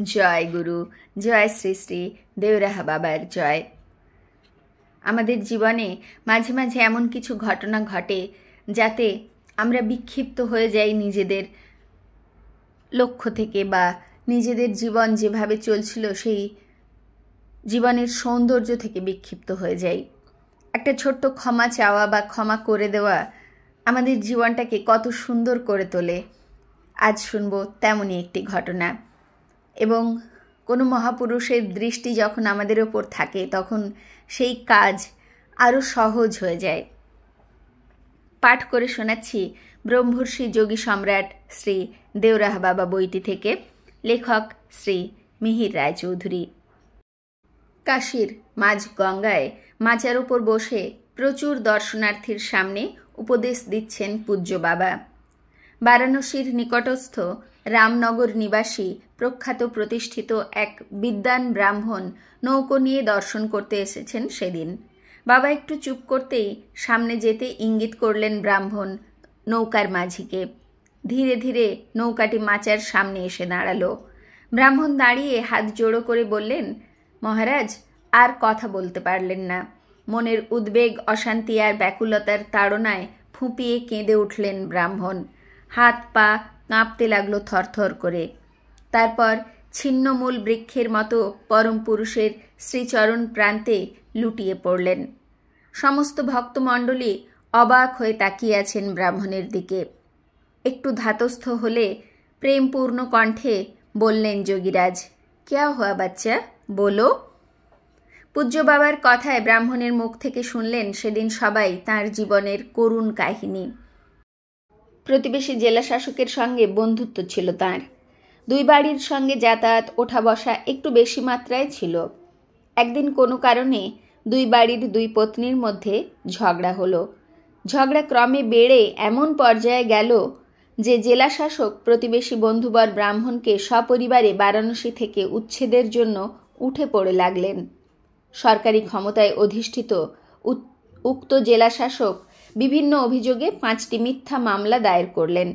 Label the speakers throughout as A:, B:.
A: জয় গুরু, জয় শ্রী শ্রী দেওরাহা বাবার জয়। আমাদের জীবনে মাঝে মাঝে এমন কিছু ঘটনা ঘটে যাতে আমরা বিক্ষিপ্ত হয়ে যাই নিজেদের লক্ষ্য থেকে, বা নিজেদের জীবন যেভাবে চলছিল সেই জীবনের সৌন্দর্য থেকে বিক্ষিপ্ত হয়ে যাই। একটা ছোট্ট ক্ষমা চাওয়া বা ক্ষমা করে দেওয়া আমাদের জীবনটাকে কত সুন্দর করে তোলে। আজ শুনব তেমনই একটি ঘটনা। এবং কোনো মহাপুরুষের দৃষ্টি যখন আমাদের ওপর থাকে তখন সেই কাজ আরও সহজ হয়ে যায়। পাঠ করে শোনাচ্ছি ব্রহ্মর্ষি যোগী সম্রাট শ্রী দেওরাহা বাবা বইটি থেকে। লেখক শ্রী মিহির রায়চৌধুরী। কাশীর মাঝ গঙ্গায় মাচার উপর বসে প্রচুর দর্শনার্থীর সামনে উপদেশ দিচ্ছেন পূজ্য বাবা। বারাণসীর নিকটস্থ রামনগর নিবাসী প্রখ্যাত প্রতিষ্ঠিত এক বিদ্বান ব্রাহ্মণ নৌকো নিয়ে দর্শন করতে এসেছেন সেদিন। বাবা একটু চুপ করতেই সামনে যেতে ইঙ্গিত করলেন ব্রাহ্মণ নৌকার মাঝিকে। ধীরে ধীরে নৌকাটি মাচার সামনে এসে দাঁড়ালো। ব্রাহ্মণ দাঁড়িয়ে হাত জোড়ো করে বললেন, মহারাজ। আর কথা বলতে পারলেন না। মনের উদ্বেগ, অশান্তি আর ব্যাকুলতার তাড়নায় ফুঁপিয়ে কেঁদে উঠলেন ব্রাহ্মণ। হাত পা কাঁপতে লাগলো থরথর করে। তারপর ছিন্নমূল বৃক্ষের মতো পরম পুরুষের শ্রীচরণ প্রান্তে লুটিয়ে পড়লেন। সমস্ত ভক্তমণ্ডলী অবাক হয়ে তাকিয়ে আছেন ব্রাহ্মণের দিকে। একটু ধাতস্থ হলে প্রেমপূর্ণ কণ্ঠে বললেন যোগীরাজ, ক্যা হুয়া বাচ্চা, বলো। পূজ্য বাবার কথায় ব্রাহ্মণের মুখ থেকে শুনলেন সেদিন সবাই তাঁর জীবনের করুণ কাহিনী। প্রতিবেশী জেলা শাসকের সঙ্গে বন্ধুত্ব ছিল তাঁর। দুই বাড়ির সঙ্গে যাতায়াত, ওঠা বসা একটু বেশি মাত্রায় ছিল। একদিন কোনো কারণে দুই বাড়ির দুই পত্নীর মধ্যে ঝগড়া হলো। ঝগড়া ক্রমে বেড়ে এমন পর্যায়ে গেল যে জেলা শাসক প্রতিবেশী বন্ধুবর ব্রাহ্মণকে সপরিবারে বারাণসী থেকে উচ্ছেদের জন্য উঠে পড়ে লাগলেন। সরকারি ক্ষমতায় অধিষ্ঠিত উক্ত জেলা শাসক বিভিন্ন অভিযোগে 5টি মিথ্যা মামলা দায়ের করলেন।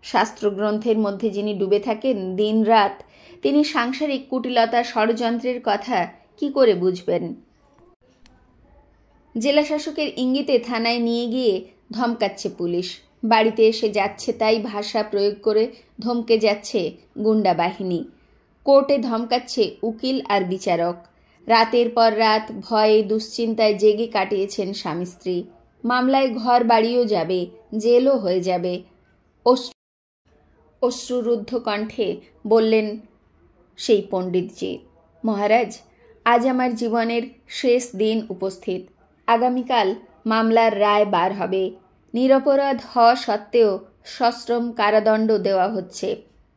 A: শাস্ত্রগ্রন্থের মধ্যে যিনি ডুবে থাকেন দিন রাত, তিনি সাংসারিক কুটিলতা ষড়যন্ত্রের কথা কি করে বুঝবেন? জেলা শাসকের ইঙ্গিতে থানায় নিয়ে গিয়ে ধমকাচ্ছে পুলিশ। বাড়িতে এসে যাচ্ছে তাই ভাষা প্রয়োগ করে ধমকে যাচ্ছে গুন্ডা বাহিনী। কোর্টে ধমকাচ্ছে উকিল আর বিচারক। রাতের পর রাত ভয়ে দুশ্চিন্তায় জেগে কাটিয়েছেন স্বামী স্ত্রী। মামলায় ঘর বাড়িও যাবে, জেলও হয়ে যাবে। অশ্রুরুদ্ধ কণ্ঠে বললেন সেই পণ্ডিতজি, মহারাজ, আজ আমার জীবনের শেষ দিন উপস্থিত। আগামীকাল মামলার রায় বার হবে। নিরপরাধ হওয়া সত্ত্বেও সশ্রম কারাদণ্ড দেওয়া হচ্ছে।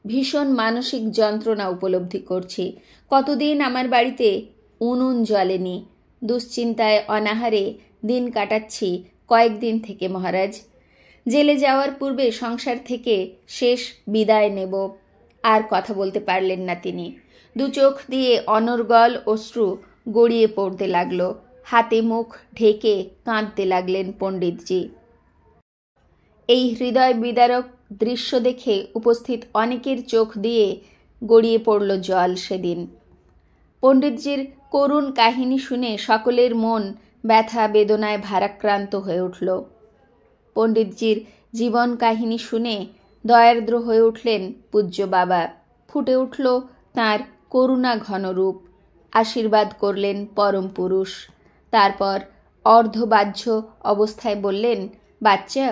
A: ভীষণ মানসিক যন্ত্রণা উপলব্ধি করছি। কতদিন আমার বাড়িতে উনুন জ্বলেনি। দুশ্চিন্তায় অনাহারে দিন কাটাচ্ছি কয়েকদিন থেকে মহারাজ। জেলে যাওয়ার পূর্বে সংসার থেকে শেষ বিদায় নেব। আর কথা বলতে পারলেন না তিনি। দু চোখ দিয়ে অনর্গল অশ্রু গড়িয়ে পড়তে লাগলো। হাতে মুখ ঢেকে কাঁদতে লাগলেন পণ্ডিতজি। এই হৃদয় বিদারক দৃশ্য দেখে উপস্থিত অনেকের চোখ দিয়ে গড়িয়ে পড়ল জল সেদিন। পণ্ডিতজির করুণ কাহিনী শুনে সকলের মন ব্যথা বেদনায় ভারাক্রান্ত হয়ে উঠল। পণ্ডিতজির জীবন কাহিনী শুনে দয়ার্দ্র হয়ে উঠলেন পূজ্য বাবা। ফুটে উঠল তাঁর করুণা ঘন রূপ। আশীর্বাদ করলেন পরম পুরুষ। তারপর অর্ধবাহ্য অবস্থায় বললেন, বাচ্চা,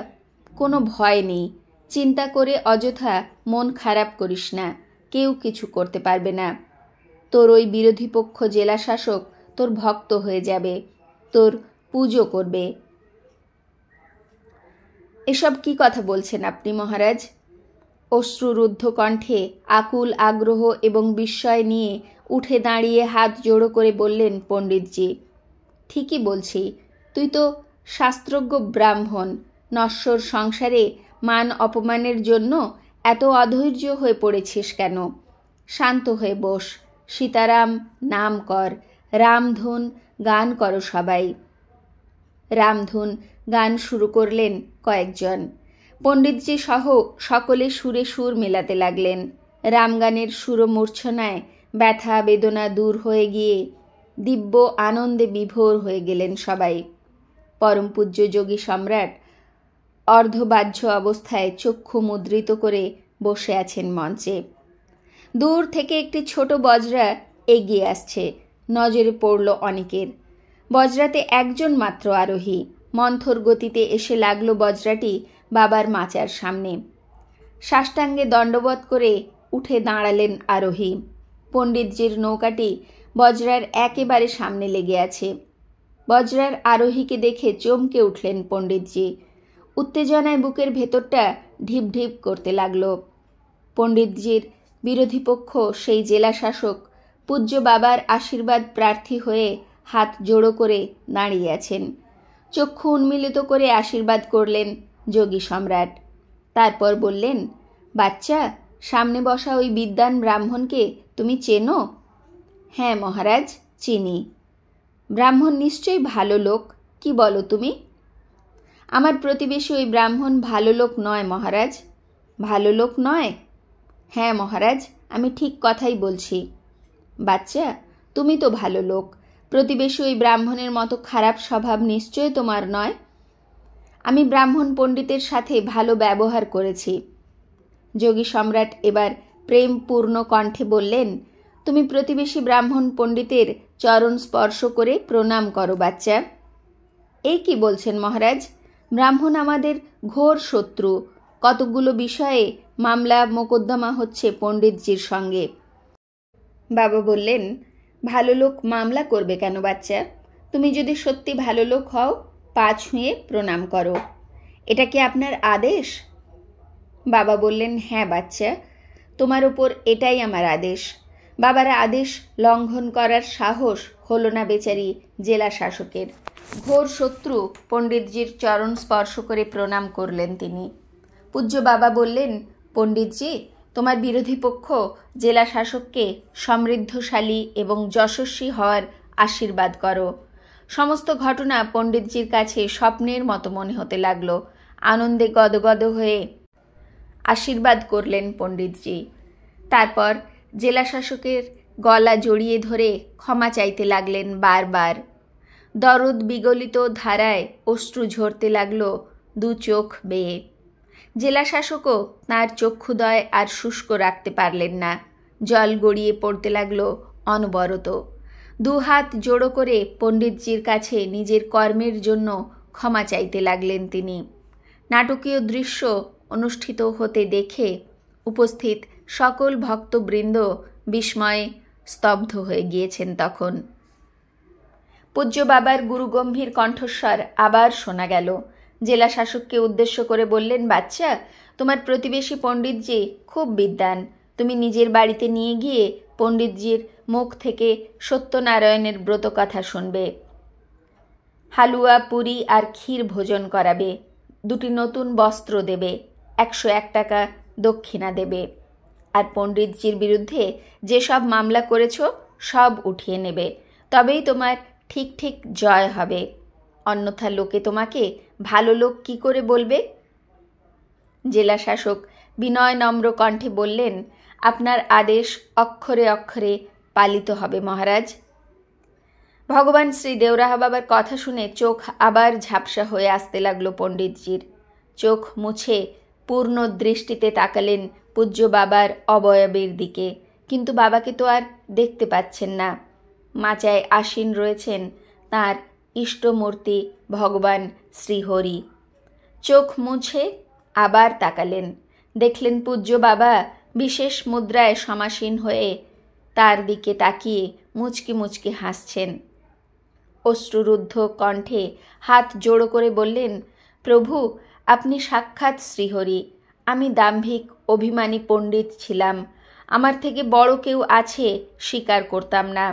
A: কোনো ভয় নেই। চিন্তা করে অযথা মন খারাপ করিস না। কেউ কিছু করতে পারবে না। তোর ওই বিরোধী পক্ষ জেলা শাসক তোর ভক্ত হয়ে যাবে, তোর পুজো করবে। এসব কি কথা বলছেন আপনি মহারাজ? অশ্রুরুদ্ধ কণ্ঠে আকুল আগ্রহ এবং বিস্ময় নিয়ে উঠে দাঁড়িয়ে হাত জোড়ো করে বললেন পণ্ডিতজি, ঠিকই বলছি। তুই তো শাস্ত্রজ্ঞ ব্রাহ্মণ। নশ্বর সংসারে মান অপমানের জন্য এত অধৈর্য হয়ে পড়েছিস কেন? শান্ত হয়ে বস। সীতারাম নাম কর। রামধুন গান করো সবাই। রামধুন গান শুরু করলেন কয়েকজন। পণ্ডিতজি সহ সকলে সুরে সুর মেলাতে লাগলেন। রামগানের সুরমূর্ছনায় ব্যথা বেদনা দূর হয়ে গিয়ে দিব্য আনন্দে বিভোর হয়ে গেলেন সবাই। পরম পূজ্য যোগী সম্রাট অর্ধবাহ্য অবস্থায় চক্ষু মুদ্রিত করে বসে আছেন মঞ্চে। দূর থেকে একটি ছোট বজরা এগিয়ে আসছে, নজরে পড়ল অনেকের। বজরাতে একজন মাত্র আরোহী। মন্থর গতিতে এসে লাগলো বজরাটি বাবার মাচার সামনে। সাষ্টাঙ্গে দণ্ডবত করে উঠে দাঁড়ালেন আরোহী। পণ্ডিতজির নৌকাটি বজরার একেবারে সামনে লেগে আছে। বজরার আরোহীকে দেখে চমকে উঠলেন পণ্ডিতজি। উত্তেজনায় বুকের ভেতরটা ঢিপ ঢিপ করতে লাগল। পণ্ডিতজির বিরোধী পক্ষ সেই জেলা শাসক পূজ্য বাবার আশীর্বাদ প্রার্থী হয়ে হাত জোড়ো করে দাঁড়িয়ে আছেন। চক্ষু উন্মিলিত করে আশীর্বাদ করলেন যোগী সম্রাট। তারপর বললেন, বাচ্চা, সামনে বসা ওই বিদ্বান ব্রাহ্মণকে তুমি চেনো? হ্যাঁ মহারাজ, চিনি। ব্রাহ্মণ নিশ্চয়ই ভালো লোক, কি বলো তুমি? আমার প্রতিবেশী ওই ব্রাহ্মণ ভালো লোক নয় মহারাজ। ভালো লোক নয়? হ্যাঁ মহারাজ, আমি ঠিক কথাই বলছি। বাচ্চা, তুমি তো ভালো লোক, প্রতিবেশী ওই ব্রাহ্মণের মতো খারাপ স্বভাব নিশ্চয় তোমার নয়। আমি ব্রাহ্মণ পণ্ডিতের সাথে ভালো ব্যবহার করেছি। যোগী সম্রাট এবার প্রেমপূর্ণ কণ্ঠে বললেন, তুমি প্রতিবেশী ব্রাহ্মণ পণ্ডিতের চরণ স্পর্শ করে প্রণাম করো বাচ্চা। এই কি বলছেন মহারাজ? ব্রাহ্মণ আমাদের ঘোর শত্রু। কতকগুলো বিষয়ে মামলা মোকদ্দমা হচ্ছে পণ্ডিতজির সঙ্গে। বাবা বললেন, ভালো লোক মামলা করবে কেন বাচ্চা? তুমি যদি সত্যি ভালো লোক হও, পা ছুঁয়ে প্রণাম করো। এটা কি আপনার আদেশ? বাবা বললেন, হ্যাঁ বাচ্চা, তোমার ওপর এটাই আমার আদেশ। বাবার আদেশ লঙ্ঘন করার সাহস হলো না বেচারি জেলা শাসকের। ঘোর শত্রু পণ্ডিতজির চরণ স্পর্শ করে প্রণাম করলেন তিনি। পূজ্য বাবা বললেন, পণ্ডিতজি, তোমার বিরোধী পক্ষ জেলা শাসককে সমৃদ্ধশালী এবং যশস্বী হওয়ার আশীর্বাদ করো। সমস্ত ঘটনা পণ্ডিতজির কাছে স্বপ্নের মতো মনে হতে লাগলো। আনন্দে গদগদ হয়ে আশীর্বাদ করলেন পণ্ডিতজি। তারপর জেলা শাসকের গলা জড়িয়ে ধরে ক্ষমা চাইতে লাগলেন বারবার। দরদ বিগলিত ধারায় অশ্রু ঝরতে লাগলো দু চোখ বেয়ে। জেলা শাসকও তাঁর চক্ষুদয় আর শুষ্ক রাখতে পারলেন না। জল গড়িয়ে পড়তে লাগলো অনবরত। দু হাত জোড়ো করে পণ্ডিতজির কাছে নিজের কর্মের জন্য ক্ষমা চাইতে লাগলেন তিনি। নাটকীয় দৃশ্য অনুষ্ঠিত হতে দেখে উপস্থিত সকল ভক্তবৃন্দ বিস্ময়ে স্তব্ধ হয়ে গিয়েছেন তখন। পূজ্য বাবার গুরুগম্ভীর কণ্ঠস্বর আবার শোনা গেল। জেলা শাসককে উদ্দেশ্য করে বললেন, বাচ্চা, তোমার প্রতিবেশী পণ্ডিতজি খুব বিদ্বান। তুমি নিজের বাড়িতে নিয়ে গিয়ে পণ্ডিতজির মুখ থেকে সত্যনারায়ণের ব্রত কথা শুনবে। হালুয়া, পুরি আর ক্ষীর ভোজন করাবে। দুটি নতুন বস্ত্র দেবে। 101 টাকা দক্ষিণা দেবে। আর পণ্ডিতজির বিরুদ্ধে যেসব মামলা করেছ সব উঠিয়ে নেবে। তবেই তোমার ঠিক ঠিক জয় হবে। অন্যথা লোকে তোমাকে ভালো লোক কি করে বলবে? জেলা শাসক বিনয় নম্র কণ্ঠে বললেন, আপনার আদেশ অক্ষরে অক্ষরে পালিত হবে মহারাজ। ভগবান শ্রী দেওরাহা বাবার কথা শুনে চোখ আবার ঝাপসা হয়ে আসতে লাগলো পণ্ডিতজির। চোখ মুছে পূর্ণ দৃষ্টিতে তাকালেন পূজ্য বাবার অবয়বের দিকে, কিন্তু বাবাকে তো আর দেখতে পাচ্ছেন না। মাচায় আসীন রয়েছেন তাঁর ইষ্টমূর্তি ভগবান শ্রীহরি। চোখ মুছে আবার তাকালেন, দেখলেন পূজ্য বাবা বিশেষ মুদ্রায় সমাসীন হয়ে তার দিকে তাকিয়ে মুচকি মুচকি হাসছেন। অশ্রুরুদ্ধ কণ্ঠে হাত জোড়ো করে বললেন, প্রভু, আপনি সাক্ষাৎ শ্রীহরি। আমি দাম্ভিক অভিমানী পণ্ডিত ছিলাম। আমার থেকে বড় কেউ আছে স্বীকার করতাম না।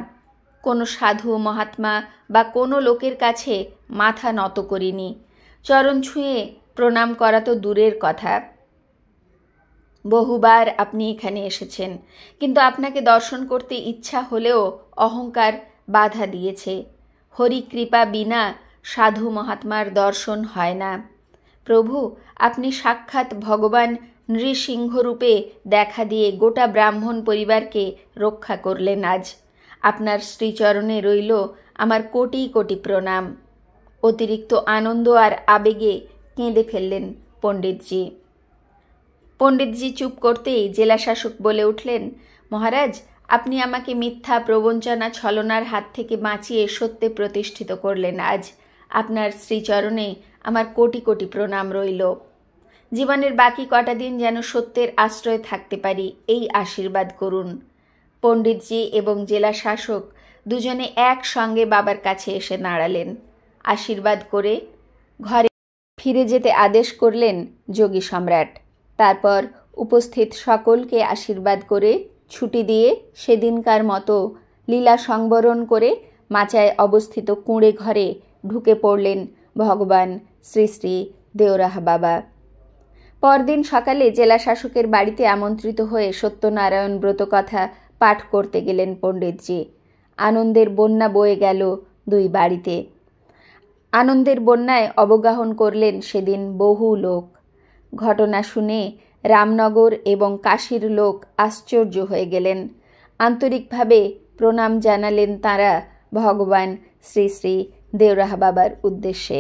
A: কোনো সাধু মহাত্মা বা কোনো লোকের কাছে মাথা নত করিনি। চরণ ছুঁয়ে প্রণাম করা তো দূরের কথা। বহুবার আপনি এখানে এসেছেন, কিন্তু আপনাকে দর্শন করতে ইচ্ছা হলেও অহংকার বাধা দিয়েছে। হরি কৃপা বিনা সাধু মহাত্মার দর্শন হয় না। প্রভু, আপনি সাক্ষাৎ ভগবান নৃসিংহরূপে দেখা দিয়ে গোটা ব্রাহ্মণ পরিবারকে রক্ষা করলেন আজ। আপনার শ্রীচরণে রইল আমার কোটি কোটি প্রণাম। অতিরিক্ত আনন্দ আর আবেগে কেঁদে ফেললেন পণ্ডিতজি। পণ্ডিতজি চুপ করতেই জেলাশাসক বলে উঠলেন, মহারাজ, আপনি আমাকে মিথ্যা প্রবঞ্চনা ছলনার হাত থেকে বাঁচিয়ে সত্যে প্রতিষ্ঠিত করলেন আজ। আপনার শ্রীচরণে আমার কোটি কোটি প্রণাম রইল। জীবনের বাকি কটা দিন যেন সত্যের আশ্রয়ে থাকতে পারি, এই আশীর্বাদ করুন। পণ্ডিতজি এবং জেলা শাসক দুজনে একসঙ্গে বাবার কাছে এসে দাঁড়ালেন। আশীর্বাদ করে ঘরে ফিরে যেতে আদেশ করলেন যোগী সম্রাট। তারপর উপস্থিত সকলকে আশীর্বাদ করে ছুটি দিয়ে সেদিনকার মতো লীলা সংবরণ করে মাচায় অবস্থিত কুঁড়ে ঘরে ঢুকে পড়লেন ভগবান শ্রী শ্রী দেওরাহা বাবা। পরদিন সকালে জেলা শাসকের বাড়িতে আমন্ত্রিত হয়ে সত্যনারায়ণ ব্রত কথা পাঠ করতে গেলেন পণ্ডিতজি। আনন্দের বন্যা বয়ে গেল দুই বাড়িতে। আনন্দের বন্যায় অবগাহন করলেন সেদিন বহু লোক। ঘটনা শুনে রামনগর এবং কাশীর লোক আশ্চর্য হয়ে গেলেন। আন্তরিকভাবে প্রণাম জানালেন তাঁরা ভগবান শ্রী শ্রী দেওরাহা বাবার উদ্দেশ্যে।